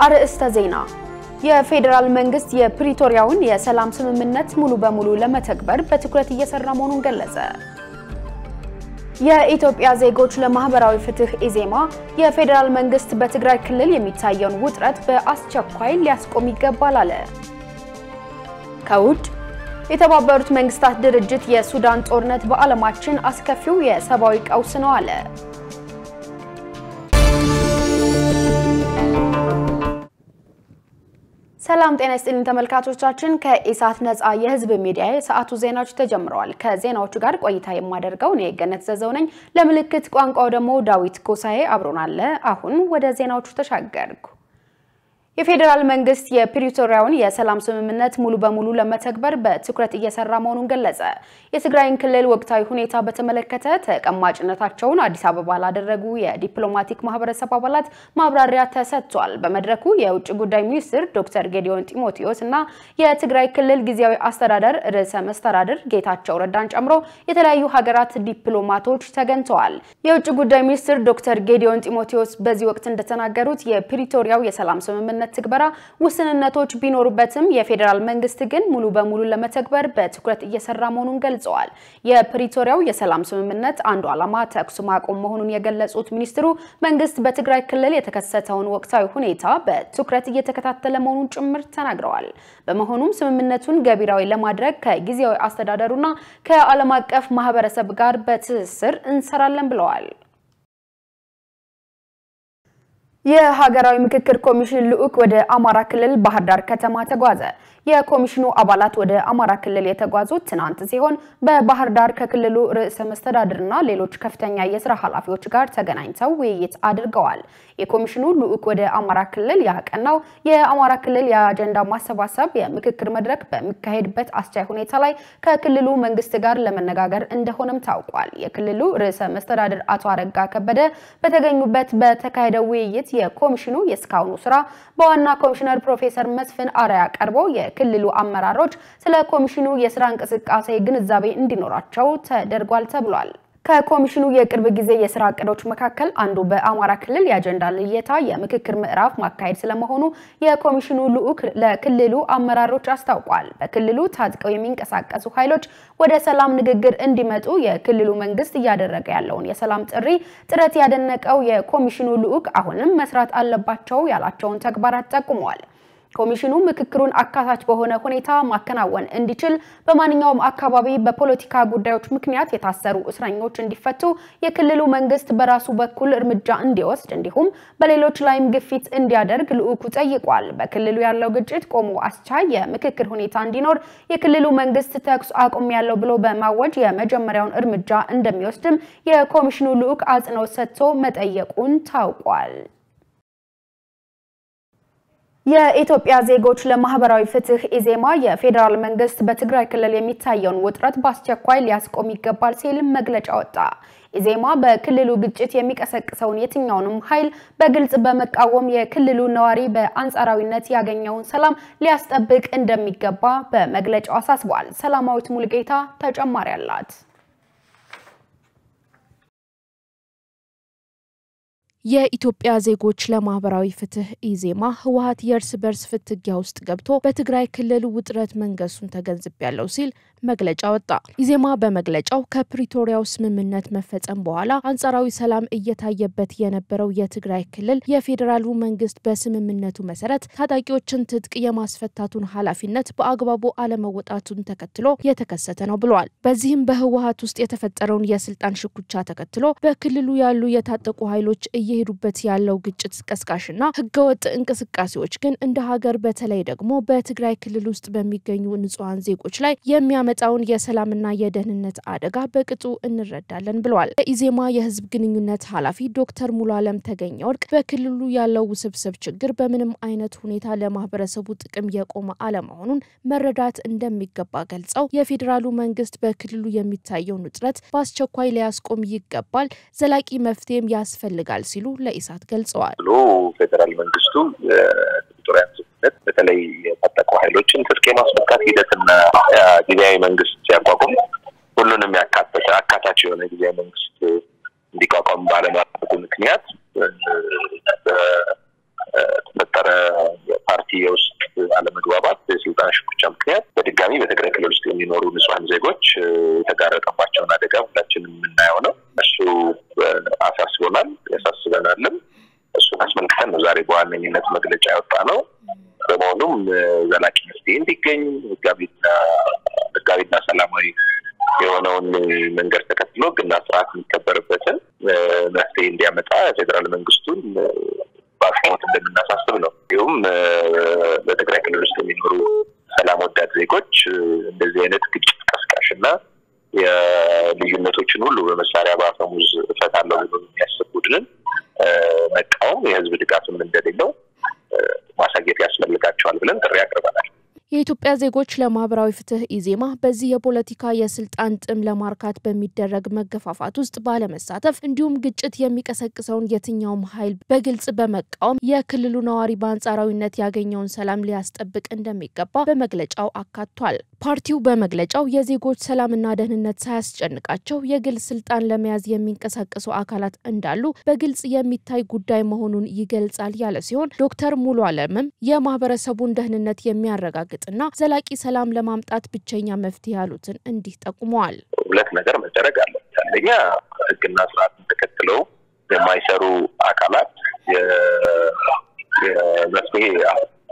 አርዕስተ ዜና የፌደራል መንግስት የፕሪቶሪያውን የሰላም ስምምነት ሙሉ በሙሉ ለመተግበር በትኩረት እየሰራ መሆኑን ገለጸ። የኢትዮጵያ ዜጎች ለማህበራዊ ፍትህ ኢዜማ የፌደራል መንግስት በትግራይ ክልል የሚታየውን ውጥረት በአስቸኳይ ሊያስቆም ይገባል አለ። ከውጭ የተባበሩት መንግስታት ድርጅት የሱዳን ጦርነት በዓለማችን አስከፊው የሰብአዊ ቀውስ ነው አለ። ሰላም ጤና ይስጥልኝ ተመልካቾቻችን ከኢሳት ነፃ የህዝብ ሚዲያ የሰዓቱ ዜናዎች ተጀምረዋል። ከዜናዎቹ ጋር ቆይታ የማደርገው እኔ ገነት ዘዘው ነኝ። ለምልክት ቋንቋው ደግሞ ዳዊት ጎሳዬ አብሮናል። አሁን ወደ ዜናዎቹ ተሻገርኩ። የፌደራል መንግስት የፕሪቶሪያውን የሰላም ስምምነት ሙሉ በሙሉ ለመተግበር በትኩረት እየሰራ መሆኑን ገለጸ። የትግራይን ክልል ወቅታዊ ሁኔታ በተመለከተ ተቀማጭነታቸውን አዲስ አበባ ላደረጉ የዲፕሎማቲክ ማህበረሰብ አባላት ማብራሪያ ተሰጥቷል። በመድረኩ የውጭ ጉዳይ ሚኒስትር ዶክተር ጌዲዮን ጢሞቴዎስ እና የትግራይ ክልል ጊዜያዊ አስተዳደር ርዕሰ መስተዳድር ጌታቸው ረዳን ጨምሮ የተለያዩ ሀገራት ዲፕሎማቶች ተገኝተዋል። የውጭ ጉዳይ ሚኒስትር ዶክተር ጌዲዮን ጢሞቴዎስ በዚህ ወቅት እንደተናገሩት የፕሪቶሪያው የሰላም ስምምነት ትግበራ ውስንነቶች ቢኖሩበትም የፌደራል መንግስት ግን ሙሉ በሙሉ ለመተግበር በትኩረት እየሰራ መሆኑን ገልጸዋል። የፕሪቶሪያው የሰላም ስምምነት አንዱ ዓላማ ተኩስ ማቆም መሆኑን የገለጹት ሚኒስትሩ መንግስት በትግራይ ክልል የተከሰተውን ወቅታዊ ሁኔታ በትኩረት እየተከታተለ መሆኑን ጭምር ተናግረዋል። በመሆኑም ስምምነቱን ገቢራዊ ለማድረግ ከጊዜያዊ አስተዳደሩና ከዓለም አቀፍ ማህበረሰብ ጋር በትስስር እንሰራለን ብለዋል። የሀገራዊ ምክክር ኮሚሽን ልዑክ ወደ አማራ ክልል ባህር ዳር ከተማ ተጓዘ። የኮሚሽኑ አባላት ወደ አማራ ክልል የተጓዙት ትናንት ሲሆን በባህር ዳር ከክልሉ ርዕሰ መስተዳድርና ሌሎች ከፍተኛ የሥራ ኃላፊዎች ጋር ተገናኝተው ውይይት አድርገዋል። የኮሚሽኑ ልዑክ ወደ አማራ ክልል ያቀናው የአማራ ክልል የአጀንዳ ማሰባሰብ የምክክር መድረክ በሚካሄድበት አስቻይ ሁኔታ ላይ ከክልሉ መንግስት ጋር ለመነጋገር እንደሆነም ታውቋል። የክልሉ ርዕሰ መስተዳድር አቶ አረጋ ከበደ በተገኙበት በተካሄደው ውይይት የኮሚሽኑ የስካውኑ ስራ በዋና ኮሚሽነር ፕሮፌሰር መስፍን አራያ ቀርቦ የክልሉ አመራሮች ስለ ኮሚሽኑ የሥራ እንቅስቃሴ ግንዛቤ እንዲኖራቸው ተደርጓል ተብሏል። ከኮሚሽኑ የቅርብ ጊዜ የሥራ ዕቅዶች መካከል አንዱ በአማራ ክልል የአጀንዳ ልየታ የምክክር ምዕራፍ ማካሄድ ስለመሆኑ የኮሚሽኑ ልዑክ ለክልሉ አመራሮች አስታውቋል። በክልሉ ታጥቀው የሚንቀሳቀሱ ኃይሎች ወደ ሰላም ንግግር እንዲመጡ የክልሉ መንግስት እያደረገ ያለውን የሰላም ጥረት ያደነቀው የኮሚሽኑ ልዑክ አሁንም መስራት አለባቸው ያላቸውን ተግባራት ጠቁመዋል። ኮሚሽኑ ምክክሩን አካታች በሆነ ሁኔታ ማከናወን እንዲችል በማንኛውም አካባቢ በፖለቲካ ጉዳዮች ምክንያት የታሰሩ እስረኞች እንዲፈቱ የክልሉ መንግስት በራሱ በኩል እርምጃ እንዲወስድ እንዲሁም በሌሎች ላይም ግፊት እንዲያደርግ ልዑኩ ጠይቋል። በክልሉ ያለው ግጭት ቆሞ አስቻይ የምክክር ሁኔታ እንዲኖር የክልሉ መንግስት ተኩስ አቁም ያለው ብሎ በማወጅ የመጀመሪያውን እርምጃ እንደሚወስድም የኮሚሽኑ ልዑክ አጽንኦት ሰጥቶ መጠየቁን ታውቋል። የኢትዮጵያ ዜጎች ለማህበራዊ ፍትህ ኢዜማ የፌደራል መንግስት በትግራይ ክልል የሚታየውን ውጥረት በአስቸኳይ ሊያስቆም ይገባል ሲል መግለጫ ወጣ። ኢዜማ በክልሉ ግጭት የሚቀሰቅሰውን የትኛውንም ኃይል በግልጽ በመቃወም የክልሉ ነዋሪ በአንጻራዊነት ያገኘውን ሰላም ሊያስጠብቅ እንደሚገባ በመግለጫው አሳስቧል። ሰላማዊት ሙልጌታ ተጨማሪ አላት። የኢትዮጵያ ዜጎች ለማህበራዊ ፍትህ ኢዜማ ህወሓት የእርስ በርስ ፍትጊያ ውስጥ ገብቶ በትግራይ ክልል ውጥረት መንገሱን ተገንዝቤያለሁ ሲል መግለጫ ወጣ። ኢዜማ በመግለጫው ከፕሪቶሪያው ስምምነት መፈጸም በኋላ አንጻራዊ ሰላም እየታየበት የነበረው የትግራይ ክልል የፌደራሉ መንግስት በስምምነቱ መሰረት ታጣቂዎችን ትጥቅ የማስፈታቱን ኃላፊነት በአግባቡ አለመወጣቱን ተከትሎ የተከሰተ ነው ብለዋል። በዚህም በህወሓት ውስጥ የተፈጠረውን የስልጣን ሽኩቻ ተከትሎ በክልሉ ያሉ የታጠቁ ኃይሎች እየሄዱበት ያለው ግጭት ቀስቃሽና ህገወጥ እንቅስቃሴዎች ግን እንደ ሀገር በተለይ ደግሞ በትግራይ ክልል ውስጥ በሚገኙ ንጹሃን ዜጎች ላይ የሚያመጣውን የሰላምና የደህንነት አደጋ በቅጡ እንረዳለን ብለዋል። የኢዜማ የህዝብ ግንኙነት ኃላፊ ዶክተር ሙሉዓለም ተገኘወርቅ በክልሉ ያለው ውስብስብ ችግር በምንም አይነት ሁኔታ ለማህበረሰቡ ጥቅም የቆመ አለመሆኑን መረዳት እንደሚገባ ገልጸው የፌደራሉ መንግስት በክልሉ የሚታየውን ውጥረት በአስቸኳይ ሊያስቆም ይገባል፣ ዘላቂ መፍትሄም ያስፈልጋል ሲሉ ለኢሳት ገልጸዋል። ፌደራል መንግስቱ ፕሪቶሪያን ስምምነት በተለይ የታጠቁ ኃይሎችን ትጥቅ የማስፈታት ሂደትና ጊዜያዊ መንግስት ሲያቋቁም ሁሉንም ያካተተ አካታች የሆነ ጊዜያዊ መንግስት እንዲቋቋም ባለማድረጉ ምክንያት በተፈጠረ በፓርቲ ውስጥ አለመግባባት በስልጣን ሽኩቻ ምክንያት በድጋሚ በትግራይ ክልል ውስጥ የሚኖሩ ንጹሃን ዜጎች የተጋረጠባቸውን አደጋ ሁላችንም የምናየው ነው። እሱ አሳስቦናል ያሳስበናልም። እሱን አስመልክተን ነው ዛሬ በዋነኝነት መግለጫ ያወጣነው። በመሆኑም ዘላቂ መፍትሄ እንዲገኝ ህጋዊና ሰላማዊ የሆነውን መንገድ ተከትሎ ግና ስርዓት የሚከበርበትን መፍትሄ እንዲያመጣ ፌደራል መንግስቱን በአጽንኦት እንደምናሳስብ ነው። ይሁም በትግራይ ክልል ውስጥ የሚኖሩ ሰላም ወዳድ ዜጎች እንደዚህ አይነት ግጭት ቀስቃሽና የልዩነቶችን ሁሉ በመሳሪያ በአፈሙዝ እፈታለሁ ብሎ የሚያስብ ቡድንን መቃወም የህዝብ ድጋፍም እንደሌለው ማሳየት ያስፈልጋቸዋል ብለን ጥሪ አቅርበናል። የኢትዮጵያ ዜጎች ለማህበራዊ ፍትህ ኢዜማ በዚህ የፖለቲካ የስልጣን ጥም ለማርካት በሚደረግ መገፋፋት ውስጥ ባለመሳተፍ እንዲሁም ግጭት የሚቀሰቅሰውን የትኛውም ኃይል በግልጽ በመቃወም የክልሉ ነዋሪ በአንጻራዊነት ያገኘውን ሰላም ሊያስጠብቅ እንደሚገባ በመግለጫው አካቷል። ፓርቲው በመግለጫው የዜጎች ሰላምና ደህንነት ሳያስጨንቃቸው የግል ስልጣን ለመያዝ የሚንቀሳቀሱ አካላት እንዳሉ በግልጽ የሚታይ ጉዳይ መሆኑን ይገልጻል ያለ ሲሆን ዶክተር ሙሉ አለምም የማህበረሰቡን ደህንነት የሚያረጋግጥና ዘላቂ ሰላም ለማምጣት ብቸኛ መፍትሄ ያሉትን እንዲህ ጠቁመዋል። ሁለት ነገር መደረግ አለበት። አንደኛ ህግና ስርዓትን ተከትለው የማይሰሩ አካላት የመፍትሄ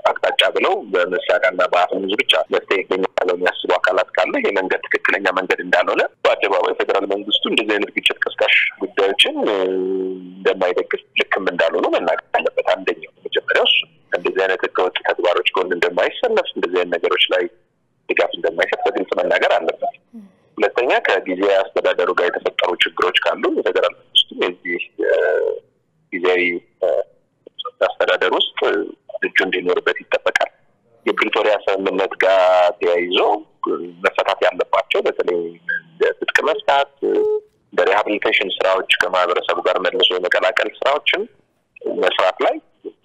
አቅጣጫ ብለው በመሳሪያና በአፈሙዝ ብቻ መፍትሄ ይገኛል የሚያስቡ አካላት ካለ ይሄ መንገድ ትክክለኛ መንገድ እንዳልሆነ በአደባባይ ፌደራል መንግስቱ እንደዚህ አይነት ግጭት ቀስቃሽ ጉዳዮችን እንደማይደግፍ ልክም እንዳልሆነ መናገር አለበት። አንደኛው መጀመሪያው እንደዚህ አይነት ህገወጥ ተግባሮች ጎን እንደማይሰለፍ እንደዚህ አይነት ነገሮች ላይ ድጋፍ እንደማይሰጥ በግልጽ መናገር አለበት። ሁለተኛ ከጊዜያዊ አስተዳደሩ ጋር የተፈጠሩ ችግሮች ካሉ የፌደራል መንግስቱ የዚህ ጊዜያዊ አስተዳደር ውስጥ እጁ እንዲኖርበት ይጠበቃል። የፕሪቶሪያ ስምምነት ጋር ተያይዞ መፈታት ያለባቸው በተለይ ትጥቅ መፍታት፣ በሪሃቢሊቴሽን ስራዎች ከማህበረሰቡ ጋር መልሶ የመቀላቀል ስራዎችን መስራት ላይ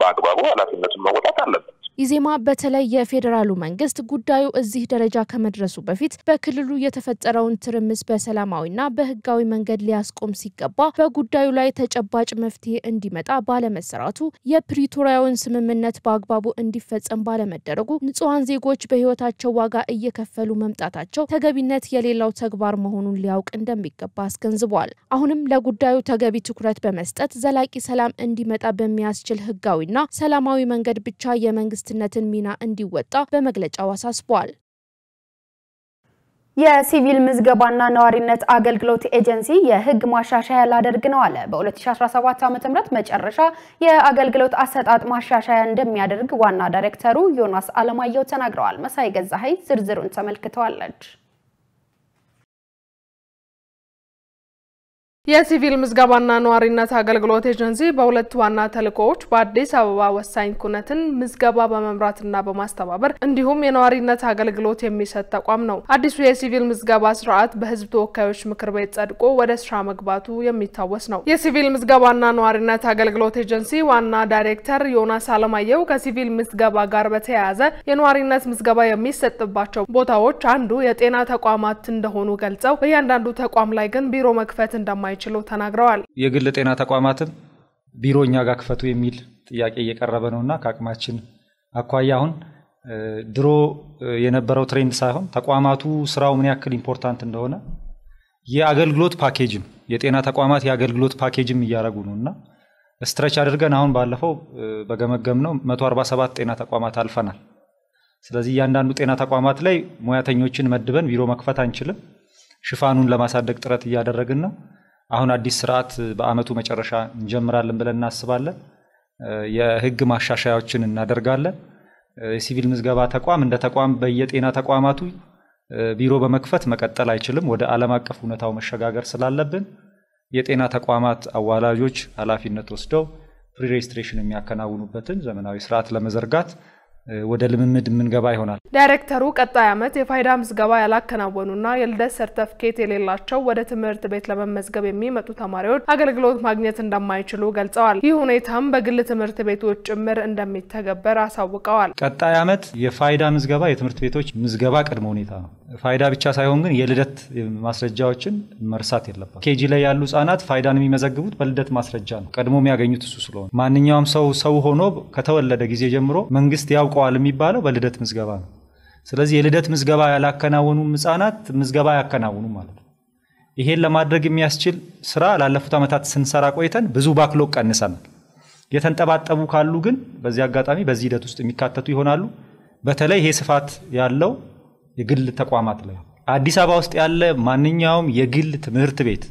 በአግባቡ ኃላፊነቱን መወጣት አለበት። ኢዜማ በተለይ የፌደራሉ መንግስት ጉዳዩ እዚህ ደረጃ ከመድረሱ በፊት በክልሉ የተፈጠረውን ትርምስ በሰላማዊና በህጋዊ መንገድ ሊያስቆም ሲገባ በጉዳዩ ላይ ተጨባጭ መፍትሄ እንዲመጣ ባለመሰራቱ የፕሪቶሪያውን ስምምነት በአግባቡ እንዲፈጸም ባለመደረጉ ንጹሃን ዜጎች በህይወታቸው ዋጋ እየከፈሉ መምጣታቸው ተገቢነት የሌለው ተግባር መሆኑን ሊያውቅ እንደሚገባ አስገንዝቧል። አሁንም ለጉዳዩ ተገቢ ትኩረት በመስጠት ዘላቂ ሰላም እንዲመጣ በሚያስችል ህጋዊና ሰላማዊ መንገድ ብቻ የመንግስት ነትን ሚና እንዲወጣ በመግለጫው አሳስቧል። የሲቪል ምዝገባና ነዋሪነት አገልግሎት ኤጀንሲ የህግ ማሻሻያ ላደርግ ነው አለ። በ2017 ዓ.ም መጨረሻ የአገልግሎት አሰጣጥ ማሻሻያ እንደሚያደርግ ዋና ዳይሬክተሩ ዮናስ አለማየሁ ተናግረዋል። መሳይ ገዛኸኝ ዝርዝሩን ተመልክተዋለች። የሲቪል ምዝገባና ነዋሪነት አገልግሎት ኤጀንሲ በሁለት ዋና ተልእኮዎች በአዲስ አበባ ወሳኝ ኩነትን ምዝገባ በመምራትና በማስተባበር እንዲሁም የነዋሪነት አገልግሎት የሚሰጥ ተቋም ነው። አዲሱ የሲቪል ምዝገባ ስርዓት በህዝብ ተወካዮች ምክር ቤት ጸድቆ ወደ ስራ መግባቱ የሚታወስ ነው። የሲቪል ምዝገባና ነዋሪነት አገልግሎት ኤጀንሲ ዋና ዳይሬክተር ዮናስ አለማየሁ ከሲቪል ምዝገባ ጋር በተያያዘ የነዋሪነት ምዝገባ የሚሰጥባቸው ቦታዎች አንዱ የጤና ተቋማት እንደሆኑ ገልጸው በእያንዳንዱ ተቋም ላይ ግን ቢሮ መክፈት እንደማይችሉ ተናግረዋል። የግል ጤና ተቋማትን ቢሮኛ ጋር ክፈቱ የሚል ጥያቄ እየቀረበ ነውና ከአቅማችን አኳያ አሁን ድሮ የነበረው ትሬንድ ሳይሆን ተቋማቱ ስራው ምን ያክል ኢምፖርታንት እንደሆነ የአገልግሎት ፓኬጅም የጤና ተቋማት የአገልግሎት ፓኬጅም እያደረጉ ነውና ስትሬች አድርገን አሁን ባለፈው በገመገምነው 147 ጤና ተቋማት አልፈናል። ስለዚህ እያንዳንዱ ጤና ተቋማት ላይ ሙያተኞችን መድበን ቢሮ መክፈት አንችልም። ሽፋኑን ለማሳደግ ጥረት እያደረግን ነው። አሁን አዲስ ስርዓት በአመቱ መጨረሻ እንጀምራለን ብለን እናስባለን። የህግ ማሻሻያዎችን እናደርጋለን። የሲቪል ምዝገባ ተቋም እንደ ተቋም በየጤና ተቋማቱ ቢሮ በመክፈት መቀጠል አይችልም። ወደ ዓለም አቀፍ ሁኔታው መሸጋገር ስላለብን የጤና ተቋማት አዋላጆች ኃላፊነት ወስደው ፕሪ ሬጅስትሬሽን የሚያከናውኑበትን ዘመናዊ ስርዓት ለመዘርጋት ወደ ልምምድ ምንገባ ይሆናል። ዳይሬክተሩ ቀጣይ አመት የፋይዳ ምዝገባ ያላከናወኑና የልደት ሰርተፊኬት የሌላቸው ወደ ትምህርት ቤት ለመመዝገብ የሚመጡ ተማሪዎች አገልግሎት ማግኘት እንደማይችሉ ገልጸዋል። ይህ ሁኔታም በግል ትምህርት ቤቶች ጭምር እንደሚተገበር አሳውቀዋል። ቀጣይ አመት የፋይዳ ምዝገባ የትምህርት ቤቶች ምዝገባ ቅድመ ሁኔታ ነው። ፋይዳ ብቻ ሳይሆን ግን የልደት ማስረጃዎችን መርሳት የለባቸው። ኬጂ ላይ ያሉ ህጻናት ፋይዳን የሚመዘግቡት በልደት ማስረጃ ነው። ቀድሞ የሚያገኙት እሱ ስለሆነ ማንኛውም ሰው ሆኖ ከተወለደ ጊዜ ጀምሮ መንግስት ያውቀዋል የሚባለው በልደት ምዝገባ ነው። ስለዚህ የልደት ምዝገባ ያላከናወኑ ህጻናት ምዝገባ ያከናውኑ ማለት ነው። ይሄን ለማድረግ የሚያስችል ስራ ላለፉት አመታት ስንሰራ ቆይተን ብዙ ባክሎግ ቀንሰናል። የተንጠባጠቡ ካሉ ግን በዚህ አጋጣሚ በዚህ ሂደት ውስጥ የሚካተቱ ይሆናሉ። በተለይ ይሄ ስፋት ያለው የግል ተቋማት ላይ አዲስ አበባ ውስጥ ያለ ማንኛውም የግል ትምህርት ቤት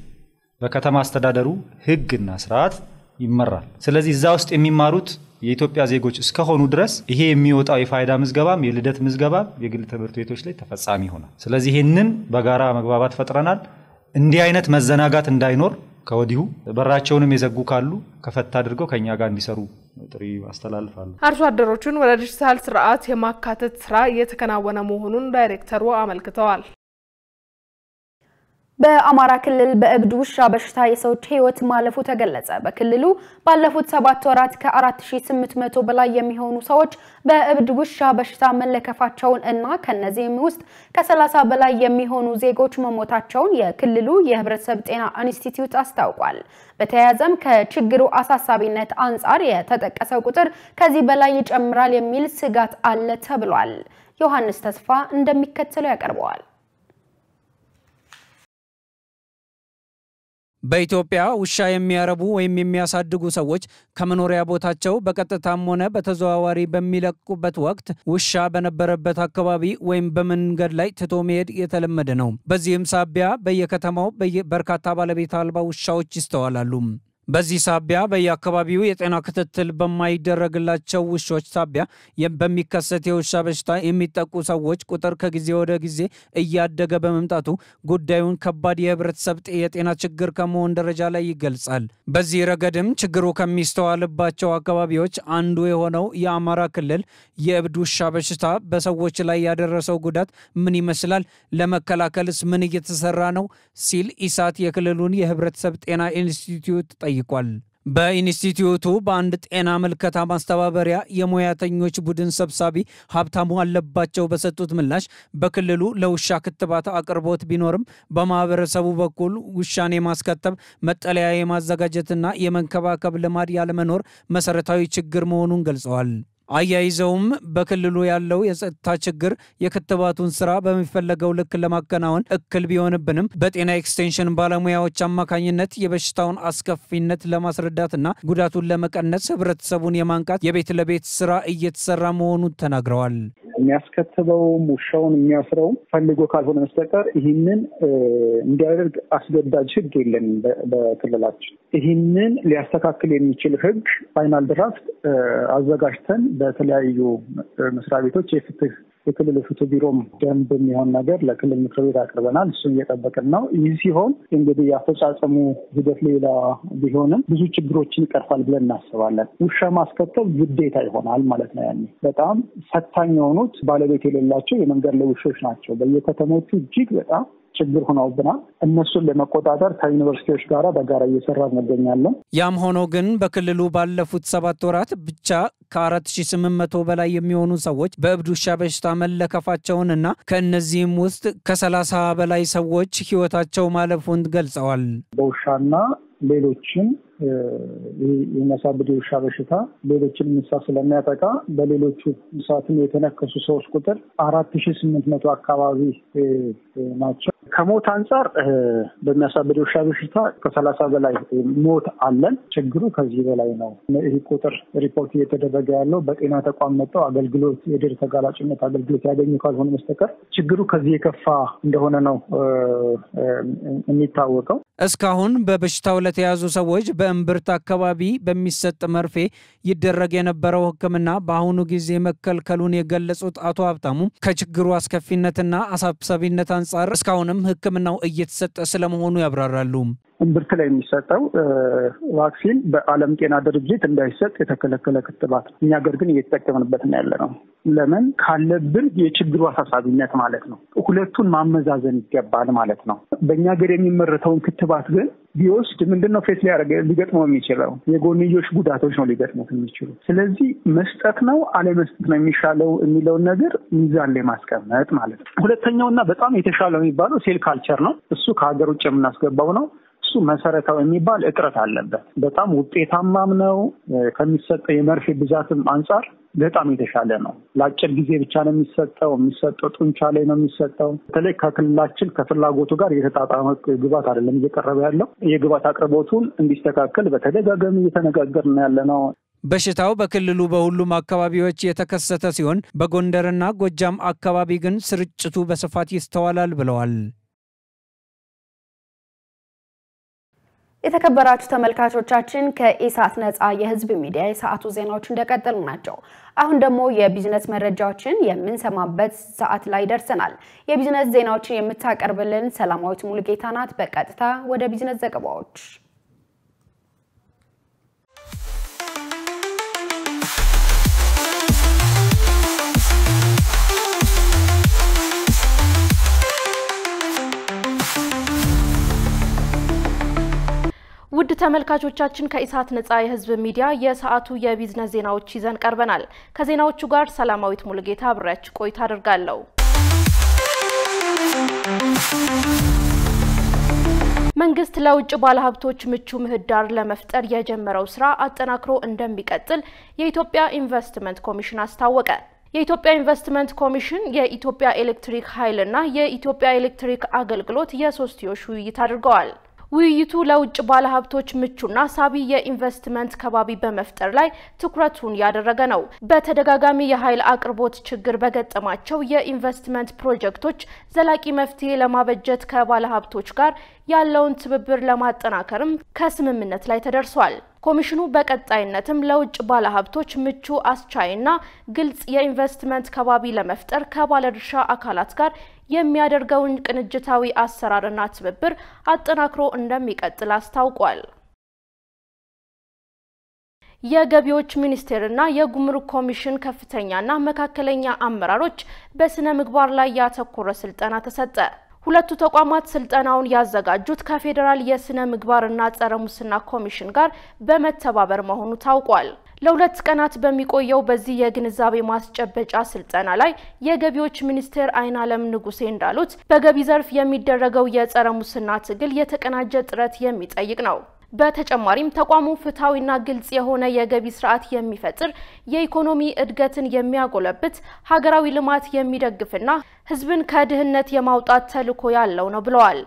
በከተማ አስተዳደሩ ህግና ስርዓት ይመራል። ስለዚህ እዛ ውስጥ የሚማሩት የኢትዮጵያ ዜጎች እስከሆኑ ድረስ ይሄ የሚወጣው የፋይዳ ምዝገባም የልደት ምዝገባም የግል ትምህርት ቤቶች ላይ ተፈጻሚ ይሆናል። ስለዚህ ይሄንን በጋራ መግባባት ፈጥረናል። እንዲህ አይነት መዘናጋት እንዳይኖር ከወዲሁ በራቸውንም የዘጉ ካሉ ከፈታ አድርገው ከኛ ጋር እንዲሰሩ ጥሪ አስተላልፋለሁ። አርሶ አደሮቹን ወደ ዲጂታል ስርዓት የማካተት ስራ እየተከናወነ መሆኑን ዳይሬክተሩ አመልክተዋል። በአማራ ክልል በእብድ ውሻ በሽታ የሰዎች ህይወት ማለፉ ተገለጸ። በክልሉ ባለፉት 7 ወራት ከ4800 በላይ የሚሆኑ ሰዎች በእብድ ውሻ በሽታ መለከፋቸውን እና ከነዚህም ውስጥ ከ30 በላይ የሚሆኑ ዜጎች መሞታቸውን የክልሉ የህብረተሰብ ጤና ኢንስቲትዩት አስታውቋል። በተያያዘም ከችግሩ አሳሳቢነት አንጻር የተጠቀሰው ቁጥር ከዚህ በላይ ይጨምራል የሚል ስጋት አለ ተብሏል። ዮሐንስ ተስፋ እንደሚከተለው ያቀርበዋል። በኢትዮጵያ ውሻ የሚያረቡ ወይም የሚያሳድጉ ሰዎች ከመኖሪያ ቦታቸው በቀጥታም ሆነ በተዘዋዋሪ በሚለቁበት ወቅት ውሻ በነበረበት አካባቢ ወይም በመንገድ ላይ ትቶ መሄድ የተለመደ ነው። በዚህም ሳቢያ በየከተማው በርካታ ባለቤት አልባ ውሻዎች ይስተዋላሉ። በዚህ ሳቢያ በየአካባቢው የጤና ክትትል በማይደረግላቸው ውሾች ሳቢያ በሚከሰት የውሻ በሽታ የሚጠቁ ሰዎች ቁጥር ከጊዜ ወደ ጊዜ እያደገ በመምጣቱ ጉዳዩን ከባድ የህብረተሰብ የጤና ችግር ከመሆን ደረጃ ላይ ይገልጻል። በዚህ ረገድም ችግሩ ከሚስተዋልባቸው አካባቢዎች አንዱ የሆነው የአማራ ክልል የእብድ ውሻ በሽታ በሰዎች ላይ ያደረሰው ጉዳት ምን ይመስላል? ለመከላከልስ ምን እየተሰራ ነው? ሲል ኢሳት የክልሉን የህብረተሰብ ጤና ኢንስቲትዩት ጠይቋል። በኢንስቲትዩቱ በአንድ ጤና መልከታ ማስተባበሪያ የሙያተኞች ቡድን ሰብሳቢ ሀብታሙ አለባቸው በሰጡት ምላሽ በክልሉ ለውሻ ክትባት አቅርቦት ቢኖርም በማህበረሰቡ በኩል ውሻን የማስከተብ መጠለያ የማዘጋጀትና የመንከባከብ ልማድ ያለመኖር መሰረታዊ ችግር መሆኑን ገልጸዋል። አያይዘውም በክልሉ ያለው የጸጥታ ችግር የክትባቱን ስራ በሚፈለገው ልክ ለማከናወን እክል ቢሆንብንም በጤና ኤክስቴንሽን ባለሙያዎች አማካኝነት የበሽታውን አስከፊነት ለማስረዳትና ጉዳቱን ለመቀነስ ህብረተሰቡን የማንቃት የቤት ለቤት ስራ እየተሰራ መሆኑን ተናግረዋል። የሚያስከትበው ውሻውን የሚያስረው ፈልጎ ካልሆነ በስተቀር ይህንን እንዲያደርግ አስገዳጅ ህግ የለም በክልላችን። ይህንን ሊያስተካክል የሚችል ህግ ፋይናል ድራፍት አዘጋጅተን በተለያዩ መስሪያ ቤቶች የክልል ፍትህ ቢሮም ደንብ የሚሆን ነገር ለክልል ምክር ቤት አቅርበናል። እሱን እየጠበቅን ነው። ይህ ሲሆን እንግዲህ ያፈጻጸሙ ሂደት ሌላ ቢሆንም ብዙ ችግሮችን ይቀርፋል ብለን እናስባለን። ውሻ ማስከተብ ግዴታ ይሆናል ማለት ነው። ያኔ በጣም ፈታኝ የሆኑት ባለቤት የሌላቸው የመንገድ ላይ ውሾች ናቸው። በየከተሞቹ እጅግ በጣም ችግር ሆነውብናል። እነሱን ለመቆጣጠር ከዩኒቨርሲቲዎች ጋር በጋራ እየሰራን እንገኛለን። ያም ሆኖ ግን በክልሉ ባለፉት 7 ወራት ብቻ ከ4800 በላይ የሚሆኑ ሰዎች በእብድ ውሻ በሽታ መለከፋቸውንና ከእነዚህም ውስጥ ከ30 በላይ ሰዎች ህይወታቸው ማለፉን ገልጸዋል። በውሻና ሌሎችን የሚያሳብድ ውሻ በሽታ ሌሎችን እንስሳ ስለሚያጠቃ በሌሎቹ እንስሳትም የተነከሱ ሰዎች ቁጥር 4800 አካባቢ ናቸው። ከሞት አንጻር በሚያሳብድ ውሻ በሽታ ከ30 በላይ ሞት አለን። ችግሩ ከዚህ በላይ ነው። ይህ ቁጥር ሪፖርት እየተደረገ ያለው በጤና ተቋም መጥተው አገልግሎት የድር ተጋላጭነት አገልግሎት ያገኙ ካልሆነ በስተቀር ችግሩ ከዚህ የከፋ እንደሆነ ነው የሚታወቀው። እስካሁን በበሽታው ለተያዙ ሰዎች በእምብርት አካባቢ በሚሰጥ መርፌ ይደረግ የነበረው ሕክምና በአሁኑ ጊዜ መከልከሉን የገለጹት አቶ ሀብታሙ ከችግሩ አስከፊነትና አሳሳቢነት አንጻር እስካሁንም ሕክምናው እየተሰጠ ስለመሆኑ ያብራራሉ። እምብርት ላይ የሚሰጠው ቫክሲን በዓለም ጤና ድርጅት እንዳይሰጥ የተከለከለ ክትባት ነው። እኛ ሀገር ግን እየተጠቀምንበት ያለነው ለምን ካለብን የችግሩ አሳሳቢነት ማለት ነው። ሁለቱን ማመዛዘን ይገባል ማለት ነው። በእኛ ሀገር የሚመረተውን ክትባት ግን ቢወስድ ምንድነው ፌስ ሊገጥመው የሚችለው የጎንዮሽ ጉዳቶች ነው ሊገጥሙት የሚችሉ። ስለዚህ መስጠት ነው አለመስጠት ነው የሚሻለው የሚለውን ነገር ሚዛን ላይ ማስቀመጥ ማለት ነው። ሁለተኛውና በጣም የተሻለው የሚባለው ሴል ካልቸር ነው። እሱ ከሀገር ውጭ የምናስገባው ነው። እሱ መሰረታዊ የሚባል እጥረት አለበት። በጣም ውጤታማም ነው። ከሚሰጠው የመርፌ ብዛትም አንጻር በጣም የተሻለ ነው። ለአጭር ጊዜ ብቻ ነው የሚሰጠው ጡንቻ ላይ ነው የሚሰጠው። በተለይ ከክልላችን ከፍላጎቱ ጋር የተጣጣመ ግብዓት አይደለም እየቀረበ ያለው። የግብዓት አቅርቦቱን እንዲስተካከል በተደጋጋሚ እየተነጋገርን ያለነው። በሽታው በክልሉ በሁሉም አካባቢዎች የተከሰተ ሲሆን በጎንደርና ጎጃም አካባቢ ግን ስርጭቱ በስፋት ይስተዋላል ብለዋል። የተከበራችሁ ተመልካቾቻችን ከኢሳት ነፃ የህዝብ ሚዲያ የሰዓቱ ዜናዎች እንደቀጠሉ ናቸው። አሁን ደግሞ የቢዝነስ መረጃዎችን የምንሰማበት ሰዓት ላይ ደርሰናል። የቢዝነስ ዜናዎችን የምታቀርብልን ሰላማዊት ሙሉጌታ ናት። በቀጥታ ወደ ቢዝነስ ዘገባዎች። ውድ ተመልካቾቻችን ከኢሳት ነፃ የህዝብ ሚዲያ የሰዓቱ የቢዝነስ ዜናዎች ይዘን ቀርበናል። ከዜናዎቹ ጋር ሰላማዊት ሙሉጌታ አብራችሁ ቆይታ አደርጋለሁ። መንግስት ለውጭ ባለሀብቶች ምቹ ምህዳር ለመፍጠር የጀመረው ስራ አጠናክሮ እንደሚቀጥል የኢትዮጵያ ኢንቨስትመንት ኮሚሽን አስታወቀ። የኢትዮጵያ ኢንቨስትመንት ኮሚሽን የኢትዮጵያ ኤሌክትሪክ ኃይልና የኢትዮጵያ ኤሌክትሪክ አገልግሎት የሶስትዮሽ ውይይት አድርገዋል። ውይይቱ ለውጭ ባለሀብቶች ምቹና ሳቢ የኢንቨስትመንት ከባቢ በመፍጠር ላይ ትኩረቱን ያደረገ ነው። በተደጋጋሚ የኃይል አቅርቦት ችግር በገጠማቸው የኢንቨስትመንት ፕሮጀክቶች ዘላቂ መፍትሄ ለማበጀት ከባለሀብቶች ጋር ያለውን ትብብር ለማጠናከርም ከስምምነት ላይ ተደርሷል። ኮሚሽኑ በቀጣይነትም ለውጭ ባለሀብቶች ምቹ አስቻይና ግልጽ የኢንቨስትመንት ከባቢ ለመፍጠር ከባለድርሻ አካላት ጋር የሚያደርገውን ቅንጅታዊ አሰራርና ትብብር አጠናክሮ እንደሚቀጥል አስታውቋል። የገቢዎች ሚኒስቴርና የጉምሩክ ኮሚሽን ከፍተኛና መካከለኛ አመራሮች በስነ ምግባር ላይ ያተኮረ ስልጠና ተሰጠ። ሁለቱ ተቋማት ስልጠናውን ያዘጋጁት ከፌደራል የስነ ምግባርና ጸረ ሙስና ኮሚሽን ጋር በመተባበር መሆኑ ታውቋል። ለሁለት ቀናት በሚቆየው በዚህ የግንዛቤ ማስጨበጫ ስልጠና ላይ የገቢዎች ሚኒስቴር አይናለም ንጉሴ እንዳሉት በገቢ ዘርፍ የሚደረገው የጸረ ሙስና ትግል የተቀናጀ ጥረት የሚጠይቅ ነው። በተጨማሪም ተቋሙ ፍትሃዊና ግልጽ የሆነ የገቢ ስርዓት የሚፈጥር የኢኮኖሚ እድገትን የሚያጎለብት ሀገራዊ ልማት የሚደግፍና ህዝብን ከድህነት የማውጣት ተልዕኮ ያለው ነው ብለዋል።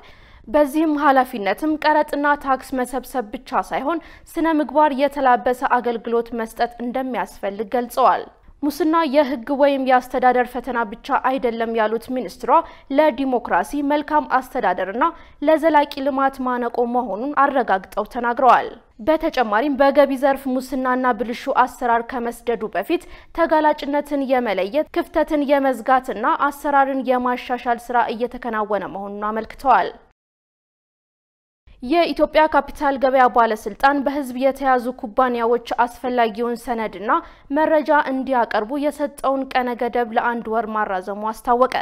በዚህም ኃላፊነትም ቀረጥና ታክስ መሰብሰብ ብቻ ሳይሆን ስነ ምግባር የተላበሰ አገልግሎት መስጠት እንደሚያስፈልግ ገልጸዋል። ሙስና የህግ ወይም የአስተዳደር ፈተና ብቻ አይደለም ያሉት ሚኒስትሯ ለዲሞክራሲ መልካም አስተዳደርና ለዘላቂ ልማት ማነቆ መሆኑን አረጋግጠው ተናግረዋል። በተጨማሪም በገቢ ዘርፍ ሙስናና ብልሹ አሰራር ከመስደዱ በፊት ተጋላጭነትን የመለየት ክፍተትን የመዝጋትና አሰራርን የማሻሻል ስራ እየተከናወነ መሆኑን አመልክተዋል። የኢትዮጵያ ካፒታል ገበያ ባለስልጣን በህዝብ የተያዙ ኩባንያዎች አስፈላጊውን ሰነድና መረጃ እንዲያቀርቡ የሰጠውን ቀነ ገደብ ለአንድ ወር ማራዘሙ አስታወቀ።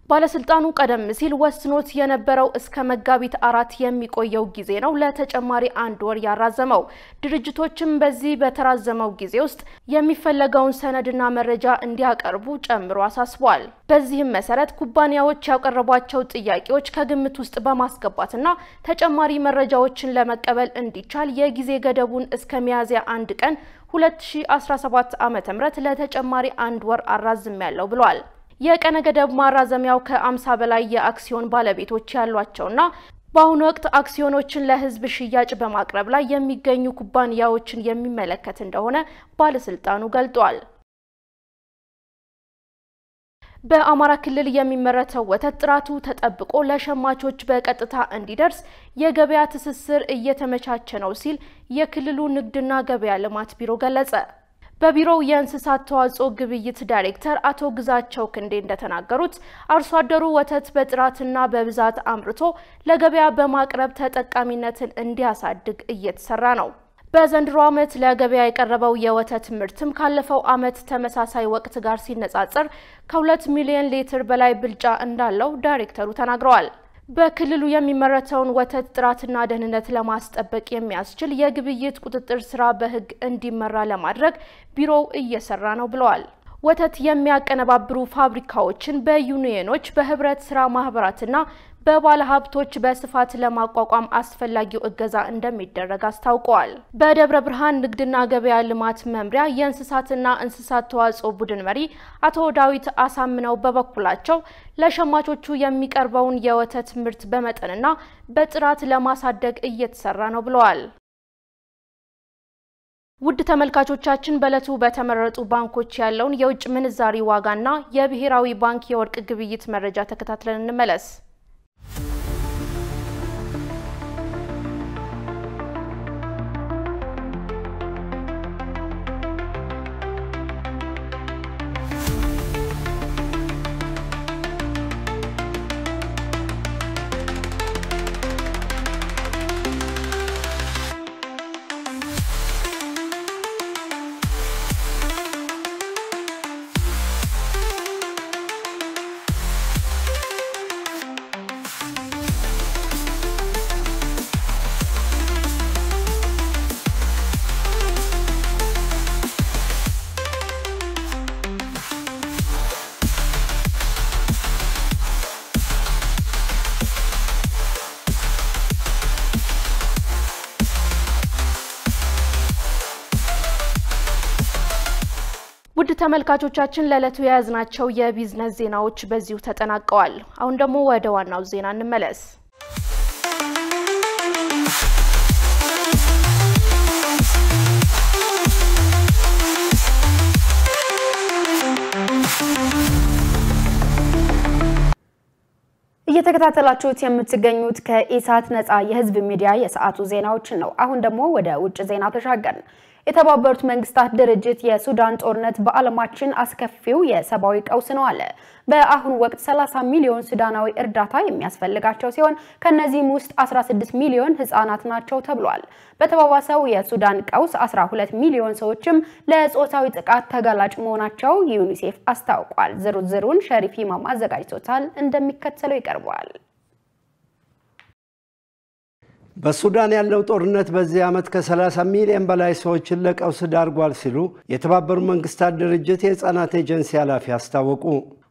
ባለስልጣኑ ቀደም ሲል ወስኖት የነበረው እስከ መጋቢት 4 የሚቆየው ጊዜ ነው ለተጨማሪ አንድ ወር ያራዘመው። ድርጅቶችም በዚህ በተራዘመው ጊዜ ውስጥ የሚፈለገውን ሰነድና መረጃ እንዲያቀርቡ ጨምሮ አሳስቧል። በዚህም መሰረት ኩባንያዎች ያቀረቧቸው ጥያቄዎች ከግምት ውስጥ በማስገባትና ተጨማሪ መረጃዎችን ለመቀበል እንዲቻል የጊዜ ገደቡን እስከ ሚያዝያ 1 ቀን 2017 ዓ.ም ለተጨማሪ አንድ ወር አራዝሜያለሁ ብሏል። የቀነ ገደብ ማራዘሚያው ከ50 በላይ የአክሲዮን ባለቤቶች ያሏቸውና በአሁኑ ወቅት አክሲዮኖችን ለህዝብ ሽያጭ በማቅረብ ላይ የሚገኙ ኩባንያዎችን የሚመለከት እንደሆነ ባለስልጣኑ ገልጿል። በአማራ ክልል የሚመረተው ወተት ጥራቱ ተጠብቆ ለሸማቾች በቀጥታ እንዲደርስ የገበያ ትስስር እየተመቻቸ ነው ሲል የክልሉ ንግድና ገበያ ልማት ቢሮ ገለጸ። በቢሮው የእንስሳት ተዋጽኦ ግብይት ዳይሬክተር አቶ ግዛቸው ክንዴ እንደተናገሩት አርሶ አደሩ ወተት በጥራትና በብዛት አምርቶ ለገበያ በማቅረብ ተጠቃሚነትን እንዲያሳድግ እየተሰራ ነው። በዘንድሮ ዓመት ለገበያ የቀረበው የወተት ምርትም ካለፈው ዓመት ተመሳሳይ ወቅት ጋር ሲነጻጸር ከ2 ሚሊዮን ሊትር በላይ ብልጫ እንዳለው ዳይሬክተሩ ተናግረዋል። በክልሉ የሚመረተውን ወተት ጥራትና ደህንነት ለማስጠበቅ የሚያስችል የግብይት ቁጥጥር ስራ በህግ እንዲመራ ለማድረግ ቢሮው እየሰራ ነው ብለዋል። ወተት የሚያቀነባብሩ ፋብሪካዎችን በዩኒየኖች በህብረት ስራ ማህበራትና በባለ ሀብቶች በስፋት ለማቋቋም አስፈላጊው እገዛ እንደሚደረግ አስታውቀዋል። በደብረ ብርሃን ንግድና ገበያ ልማት መምሪያ የእንስሳትና እንስሳት ተዋጽኦ ቡድን መሪ አቶ ዳዊት አሳምነው በበኩላቸው ለሸማቾቹ የሚቀርበውን የወተት ምርት በመጠንና በጥራት ለማሳደግ እየተሰራ ነው ብለዋል። ውድ ተመልካቾቻችን በለቱ በተመረጡ ባንኮች ያለውን የውጭ ምንዛሪ ዋጋና የብሔራዊ ባንክ የወርቅ ግብይት መረጃ ተከታትለን እንመለስ። ውድ ተመልካቾቻችን ለለቱ ያዝናቸው የቢዝነስ ዜናዎች በዚሁ ተጠናቀዋል። አሁን ደግሞ ወደ ዋናው ዜና እንመለስ። እየተከታተላችሁት የምትገኙት ከኢሳት ነፃ የህዝብ ሚዲያ የሰዓቱ ዜናዎች ነው። አሁን ደግሞ ወደ ውጭ ዜና ተሻገርን። የተባበሩት መንግስታት ድርጅት የሱዳን ጦርነት በዓለማችን አስከፊው የሰብአዊ ቀውስ ነው አለ። በአሁኑ ወቅት 30 ሚሊዮን ሱዳናዊ እርዳታ የሚያስፈልጋቸው ሲሆን ከነዚህም ውስጥ 16 ሚሊዮን ህፃናት ናቸው ተብሏል። በተባባሰው የሱዳን ቀውስ 12 ሚሊዮን ሰዎችም ለጾታዊ ጥቃት ተጋላጭ መሆናቸው ዩኒሴፍ አስታውቋል። ዝርዝሩን ሸሪፍ ኢማም አዘጋጅቶታል፣ እንደሚከተለው ይቀርባል። በሱዳን ያለው ጦርነት በዚህ ዓመት ከ30 ሚሊዮን በላይ ሰዎችን ለቀውስ ዳርጓል ሲሉ የተባበሩት መንግስታት ድርጅት የህፃናት ኤጀንሲ ኃላፊ አስታወቁ።